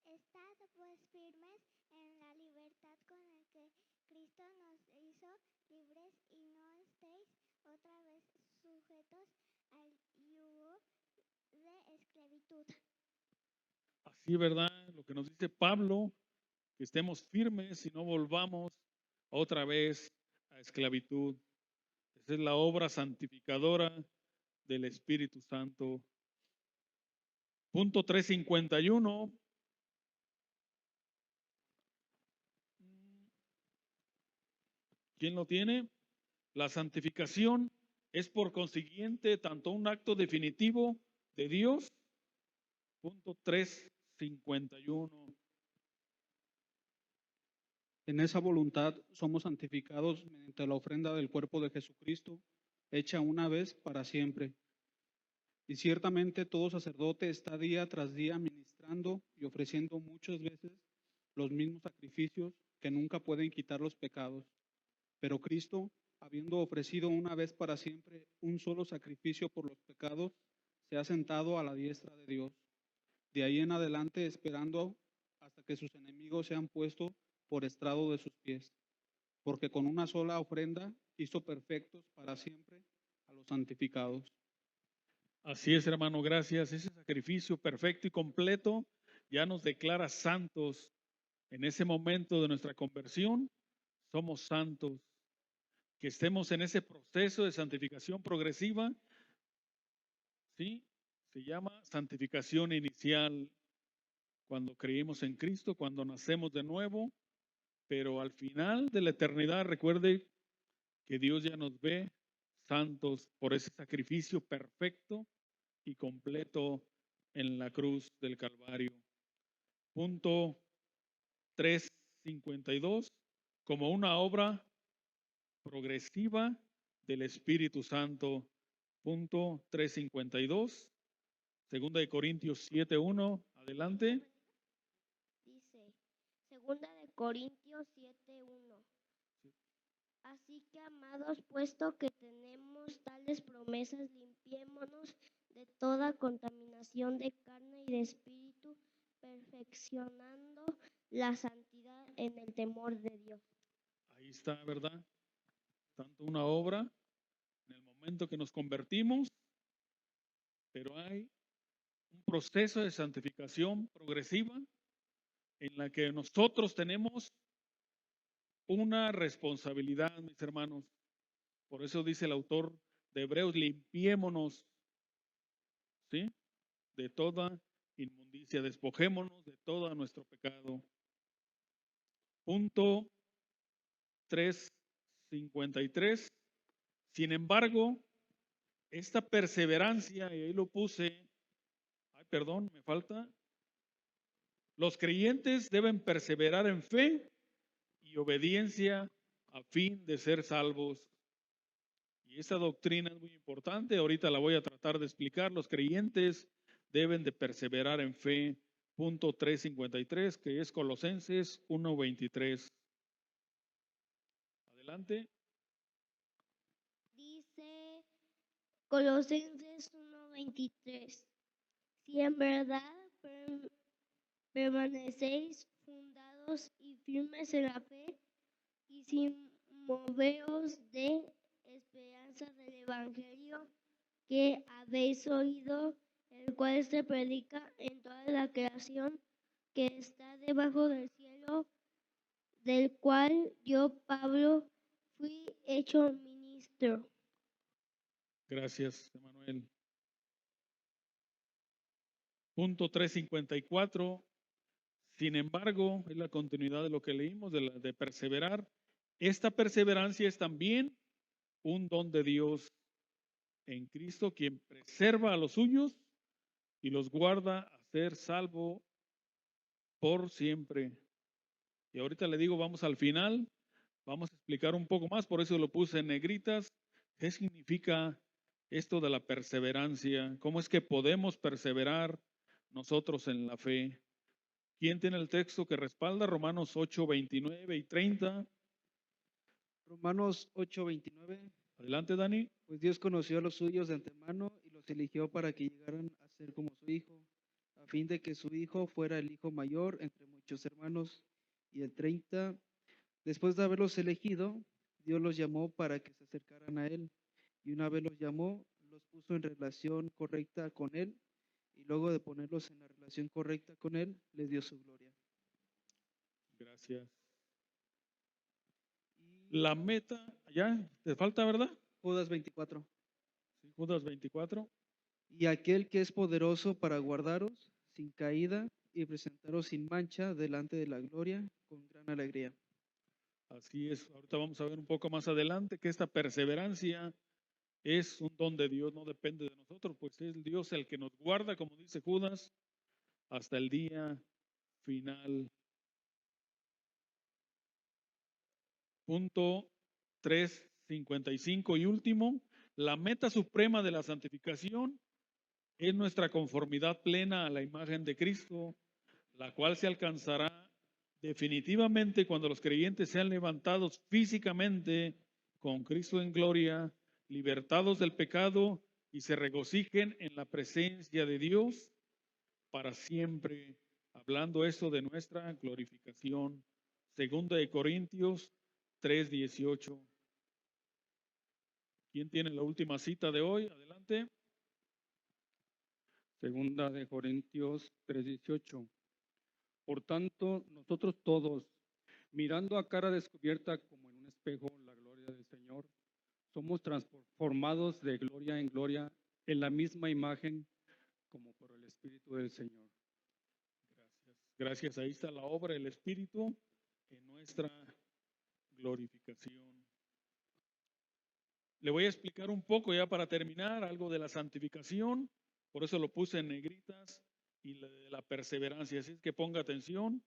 Estad pues firmes en la libertad con la que Cristo nos hizo libres y no estéis otra vez sujetos al yugo de esclavitud. Así, ¿verdad? Lo que nos dice Pablo, que estemos firmes y no volvamos otra vez a esclavitud. Esa es la obra santificadora del Espíritu Santo. Punto 351. ¿Quién lo tiene? La santificación es por consiguiente tanto un acto definitivo de Dios. Punto 351. En esa voluntad somos santificados mediante la ofrenda del cuerpo de Jesucristo, hecha una vez para siempre. Y ciertamente todo sacerdote está día tras día ministrando y ofreciendo muchas veces los mismos sacrificios que nunca pueden quitar los pecados. Pero Cristo, habiendo ofrecido una vez para siempre un solo sacrificio por los pecados, se ha sentado a la diestra de Dios. De ahí en adelante esperando hasta que sus enemigos sean puestos por estrado de sus pies. Porque con una sola ofrenda hizo perfectos para siempre a los santificados. Así es, hermano, gracias. Ese sacrificio perfecto y completo ya nos declara santos. En ese momento de nuestra conversión, somos santos. Que estemos en ese proceso de santificación progresiva, ¿sí? Se llama santificación inicial. Cuando creímos en Cristo, cuando nacemos de nuevo, pero al final de la eternidad, recuerde que Dios ya nos ve santos por ese sacrificio perfecto y completo en la cruz del Calvario. Punto 352, como una obra progresiva del Espíritu Santo. Punto 352, segunda de Corintios 7:1, adelante. Dice, segunda de Corintios 7:1. Así que, amados, puesto que tenemos tales promesas, limpiémonos de toda contaminación de carne y de espíritu, perfeccionando la santidad en el temor de Dios. Ahí está, ¿verdad? Tanto una obra en el momento que nos convertimos, pero hay un proceso de santificación progresiva en la que nosotros tenemos una responsabilidad, mis hermanos. Por eso dice el autor de Hebreos, limpiémonos, ¿sí?, de toda inmundicia, despojémonos de todo nuestro pecado. Punto 3:53. Sin embargo, esta perseverancia, y ahí lo puse, perdón, me falta. Los creyentes deben perseverar en fe y obediencia a fin de ser salvos. Y esta doctrina es muy importante, ahorita la voy a tratar de explicar. Los creyentes deben de perseverar en fe. Punto 3:53, que es Colosenses 1:23. Adelante. Dice Colosenses 1:23, si en verdad permanecéis fundados y firmes en la fe y sin moveos de esperanza del Evangelio que habéis oído, el cual se predica en toda la creación que está debajo del cielo, del cual yo, Pablo, fui hecho ministro. Gracias, Emanuel. Punto 3:54. Sin embargo, es la continuidad de lo que leímos, de perseverar. Esta perseverancia es también un don de Dios en Cristo, quien preserva a los suyos y los guarda a ser salvo por siempre. Y ahorita le digo, vamos al final, vamos a explicar un poco más, por eso lo puse en negritas. ¿Qué significa esto de la perseverancia? ¿Cómo es que podemos perseverar nosotros en la fe? ¿Quién tiene el texto que respalda? Romanos 8:29 y 30. Romanos 8:29. Adelante, Dani. Pues Dios conoció a los suyos de antemano y los eligió para que llegaran a ser como su hijo, a fin de que su hijo fuera el hijo mayor entre muchos hermanos. Y el 30, después de haberlos elegido, Dios los llamó para que se acercaran a él. Y una vez los llamó, los puso en relación correcta con él. Y luego de ponerlos en la relación correcta con él, les dio su gloria. Gracias. La meta, ya, te falta, ¿verdad? Judas 24. Sí, Judas 24. Y aquel que es poderoso para guardaros sin caída y presentaros sin mancha delante de la gloria con gran alegría. Así es. Ahorita vamos a ver un poco más adelante que esta perseverancia es un don de Dios, no depende de nosotros, pues es Dios el que nos guarda, como dice Judas, hasta el día final. Punto 3:55 y último, la meta suprema de la santificación es nuestra conformidad plena a la imagen de Cristo, la cual se alcanzará definitivamente cuando los creyentes sean levantados físicamente con Cristo en gloria, libertados del pecado y se regocijen en la presencia de Dios para siempre. Hablando esto de nuestra glorificación. Segunda de Corintios 3:18. ¿Quién tiene la última cita de hoy? Adelante. Segunda de Corintios 3:18. Por tanto, nosotros todos, mirando a cara descubierta como en un espejo la gloria del Señor, somos transformados de gloria en gloria en la misma imagen como por el Espíritu del Señor. Gracias. Ahí está la obra del Espíritu en nuestra glorificación. Le voy a explicar un poco ya para terminar algo de la santificación, por eso lo puse en negritas, y de la perseverancia, así es que ponga atención.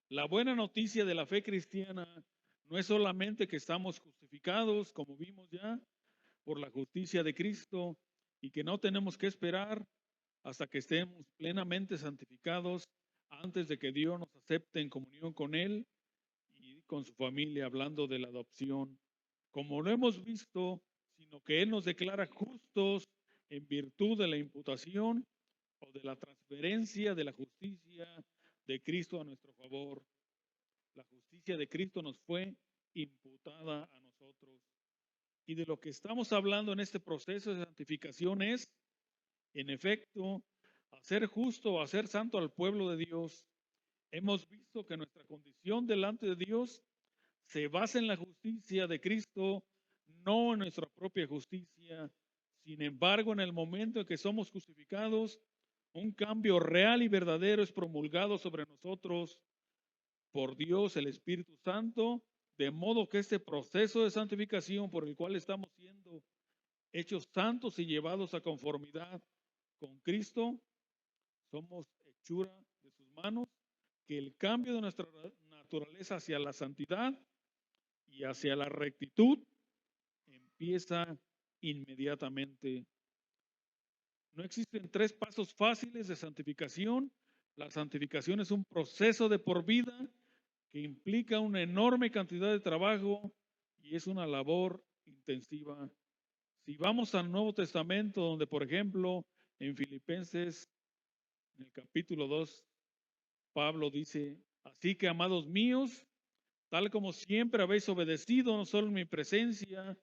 La buena noticia de la fe cristiana no es solamente que estamos justificados, como vimos ya, por la justicia de Cristo, y que no tenemos que esperar hasta que estemos plenamente santificados antes de que Dios nos acepte en comunión con Él y con su familia, hablando de la adopción. Como lo hemos visto, sino que Él nos declara justos en virtud de la imputación o de la transferencia de la justicia de Cristo a nuestro favor. La justicia de Cristo nos fue imputada a nosotros. Y de lo que estamos hablando en este proceso de santificación es, en efecto, hacer justo o hacer santo al pueblo de Dios. Hemos visto que nuestra condición delante de Dios se basa en la justicia de Cristo, no en nuestra propia justicia. Sin embargo, en el momento en que somos justificados, un cambio real y verdadero es promulgado sobre nosotros por Dios, el Espíritu Santo, de modo que este proceso de santificación por el cual estamos siendo hechos santos y llevados a conformidad con Cristo, somos hechura de sus manos, que el cambio de nuestra naturaleza hacia la santidad y hacia la rectitud empieza inmediatamente. No existen tres pasos fáciles de santificación. La santificación es un proceso de por vida que implica una enorme cantidad de trabajo y es una labor intensiva. Si vamos al Nuevo Testamento, donde por ejemplo en Filipenses, en el capítulo 2, Pablo dice, así que amados míos, tal como siempre habéis obedecido, no solo en mi presencia,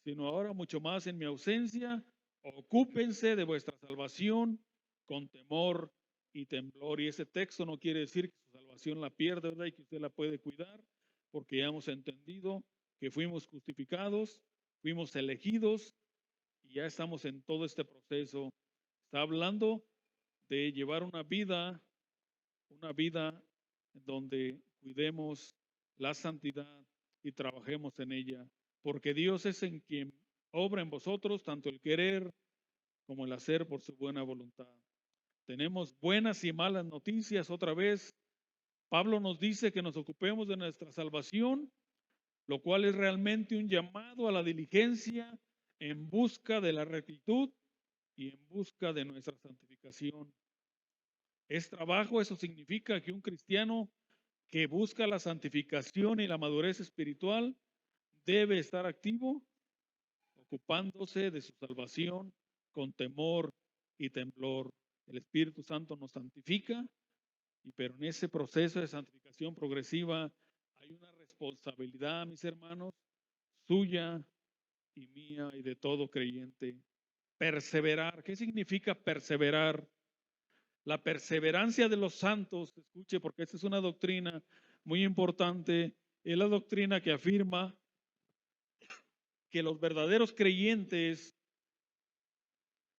sino ahora mucho más en mi ausencia, ocúpense de vuestra salvación con temor y temblor. Y ese texto no quiere decir que su salvación la pierde, ¿verdad? Y que usted la puede cuidar, porque ya hemos entendido que fuimos justificados, fuimos elegidos y ya estamos en todo este proceso. Está hablando de llevar una vida en donde cuidemos la santidad y trabajemos en ella, porque Dios es en quien obra en vosotros tanto el querer como el hacer por su buena voluntad. Tenemos buenas y malas noticias. Otra vez, Pablo nos dice que nos ocupemos de nuestra salvación, lo cual es realmente un llamado a la diligencia en busca de la rectitud y en busca de nuestra santificación. Es trabajo, eso significa que un cristiano que busca la santificación y la madurez espiritual debe estar activo, ocupándose de su salvación con temor y temblor. El Espíritu Santo nos santifica, pero en ese proceso de santificación progresiva hay una responsabilidad, mis hermanos, suya y mía y de todo creyente. Perseverar. ¿Qué significa perseverar? La perseverancia de los santos, escuche, porque esta es una doctrina muy importante, es la doctrina que afirma que los verdaderos creyentes,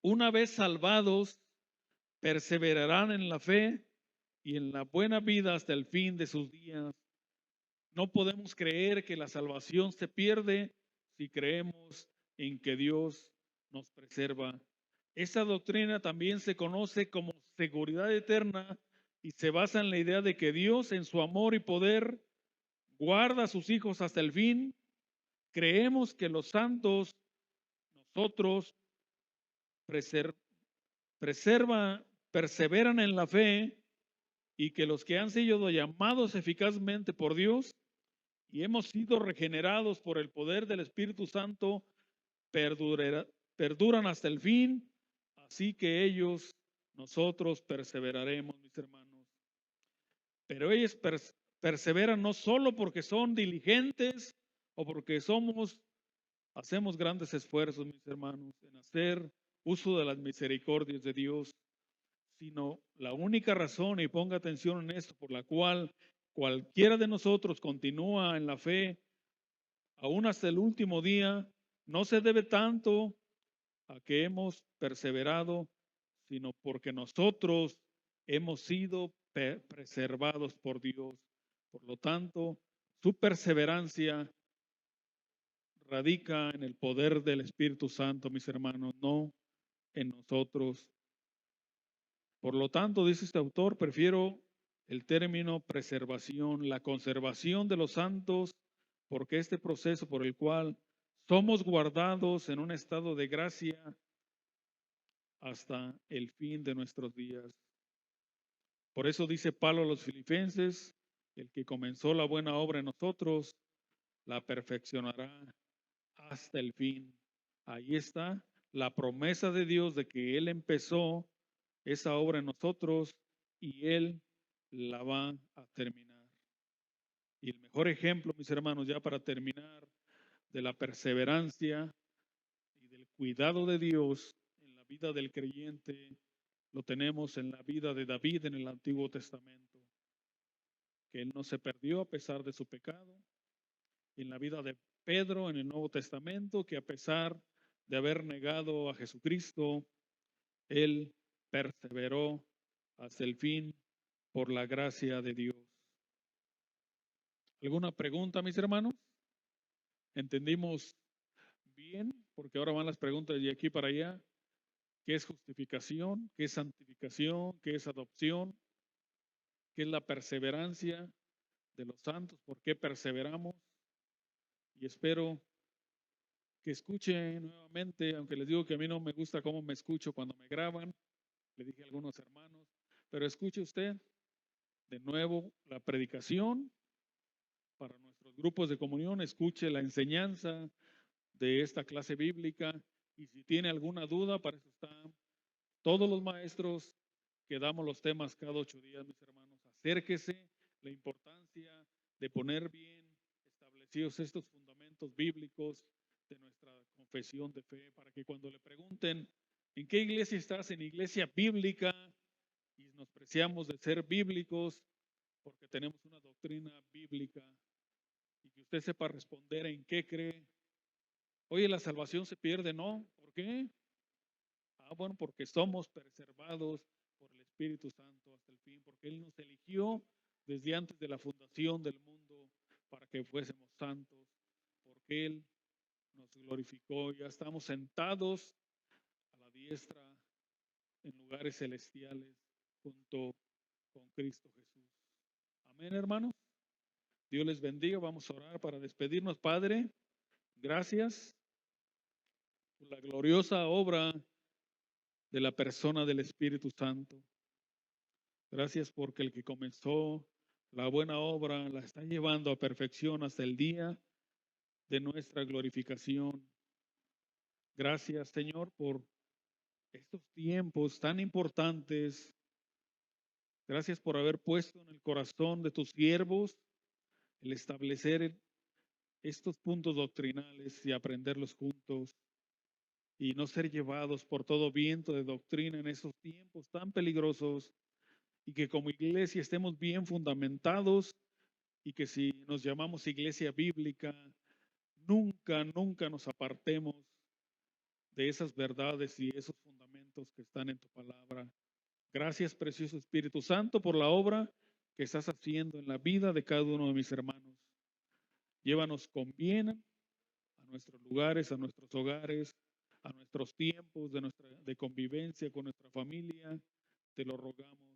una vez salvados, perseverarán en la fe y en la buena vida hasta el fin de sus días. No podemos creer que la salvación se pierde si creemos en que Dios nos preserva. Esta doctrina también se conoce como seguridad eterna y se basa en la idea de que Dios en su amor y poder guarda a sus hijos hasta el fin. Creemos que los santos, nosotros, perseveran en la fe y que los que han sido llamados eficazmente por Dios y hemos sido regenerados por el poder del Espíritu Santo perduran hasta el fin, así que nosotros perseveraremos, mis hermanos. Pero ellos perseveran no solo porque son diligentes o porque hacemos grandes esfuerzos, mis hermanos, en hacer uso de las misericordias de Dios, sino la única razón, y ponga atención en esto, por la cual cualquiera de nosotros continúa en la fe, aún hasta el último día, no se debe tanto a que hemos perseverado, sino porque nosotros hemos sido preservados por Dios. Por lo tanto, su perseverancia radica en el poder del Espíritu Santo, mis hermanos, no en nosotros. Por lo tanto, dice este autor, prefiero el término preservación, la conservación de los santos, porque este proceso por el cual somos guardados en un estado de gracia hasta el fin de nuestros días. Por eso dice Pablo a los filipenses, el que comenzó la buena obra en nosotros, la perfeccionará hasta el fin. Ahí está la promesa de Dios de que Él empezó esa obra en nosotros y Él la va a terminar. Y el mejor ejemplo, mis hermanos, ya para terminar, de la perseverancia y del cuidado de Dios en la vida del creyente, lo tenemos en la vida de David en el Antiguo Testamento, que él no se perdió a pesar de su pecado, en la vida de Pedro en el Nuevo Testamento, que a pesar de haber negado a Jesucristo, él perseveró hasta el fin por la gracia de Dios. ¿Alguna pregunta, mis hermanos? ¿Entendimos bien? Porque ahora van las preguntas de aquí para allá. ¿Qué es justificación? ¿Qué es santificación? ¿Qué es adopción? ¿Qué es la perseverancia de los santos? ¿Por qué perseveramos? Y espero que escuche nuevamente, aunque les digo que a mí no me gusta cómo me escucho cuando me graban, le dije a algunos hermanos, pero escuche usted de nuevo la predicación para nuestros grupos de comunión, escuche la enseñanza de esta clase bíblica y si tiene alguna duda, para eso están todos los maestros que damos los temas cada 8 días, mis hermanos. Acérquese, la importancia de poner bien establecidos estos fundamentos bíblicos de nuestra confesión de fe, para que cuando le pregunten, ¿en qué iglesia estás? En iglesia bíblica, y nos preciamos de ser bíblicos porque tenemos una doctrina bíblica, y que usted sepa responder en qué cree. Oye, la salvación se pierde, ¿no? ¿Por qué? Bueno, porque somos preservados por el Espíritu Santo hasta el fin, porque Él nos eligió desde antes de la fundación del mundo para que fuésemos santos, porque Él nos glorificó. Ya estamos sentados a la diestra en lugares celestiales junto con Cristo Jesús. Amén, hermanos. Dios les bendiga. Vamos a orar para despedirnos. Padre, gracias por la gloriosa obra de la persona del Espíritu Santo. Gracias porque el que comenzó la buena obra la está llevando a perfección hasta el día de nuestra glorificación. Gracias, Señor, por estos tiempos tan importantes. Gracias por haber puesto en el corazón de tus siervos el establecer estos puntos doctrinales y aprenderlos juntos y no ser llevados por todo viento de doctrina en esos tiempos tan peligrosos, y que como iglesia estemos bien fundamentados y que si nos llamamos iglesia bíblica, nunca nos apartemos de esas verdades y esos fundamentos que están en tu palabra. Gracias, precioso Espíritu Santo, por la obra que estás haciendo en la vida de cada uno de mis hermanos. Llévanos con bien a nuestros lugares, a nuestros hogares, a nuestros tiempos de convivencia con nuestra familia. Te lo rogamos